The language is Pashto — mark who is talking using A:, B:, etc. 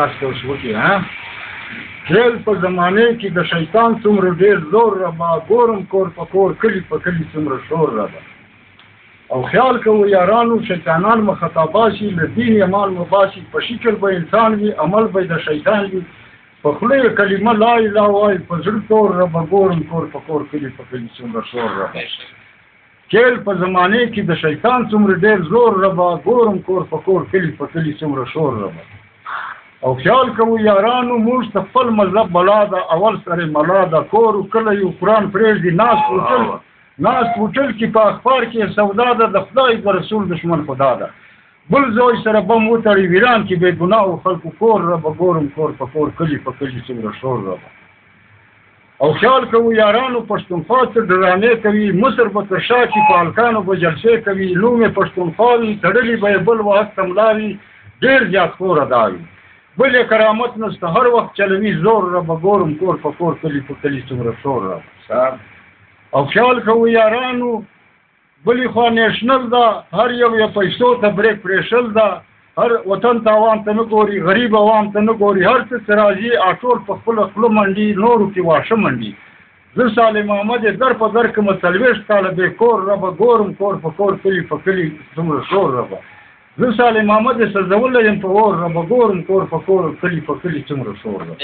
A: تاسو ته اوس وکړي جیل په زمانه کې د شیطان څومره ډېر زور رابه ګورم کور په کور کلي په کلي څومره شور رابه او خیال کوو یارانو شیطانان مخاطبه شي له دین عمل مباشي په شکل به انسان وي عمل به د شیطان وي په خوله یې کلمه لا اله وایي په زړه تور رابه ګورم کور په کور کلي په کلي څومره شور رابه جیل په زمانه کې د شیطان څومره ډېر زور رابه ګورم کور په کور کلي په کلي څومره شور رابه او خیال کوو یارانو موږ ته خپل مذهب بلا ده اول سره ملا ده کور کله یو قرآن پرېږدي ناست وټل کې په اخبار کې سودا ده د خدای د رسول دشمن خدا ده بل زوی سره بم وتړي ویران کې بې ګناهو خلکو کور رابه ګورم کور په کور کلي په کلي څومره شور رابه او خیال کوو یارانو پښتونخوا څه ډرامې کوي مصر به تر شا چې په هلکانو به جلسې کوي نوم یې پښتونخوا وي تړلي به یې بل وخت تملا وي ډېر زیات خوره دا وي بل یې کرامت نسته هر وخت چلوي زور رابه ګورم کور په کور کلي په کلي څومره شور رابه او خیال کوو یارانو بلې خوا نیشنل ده هر یو یې پیسو ته بریک پرېښل ده هر وطن ته عوام ته نه ګوري غریب عوام ته نه ګوري هر څه چې راځي ټول په خپله خوله منډي نورو کې واښه منډي زه صالح محمد یې در په در کړمه 40 کاله بې کور رابه ګورم کور په کور کلي په کلي څومره شور رابه زه صالح محمد یې سرزولی یم په اور رابه ګورم کور په کور کلي په کلي څومره شور رابه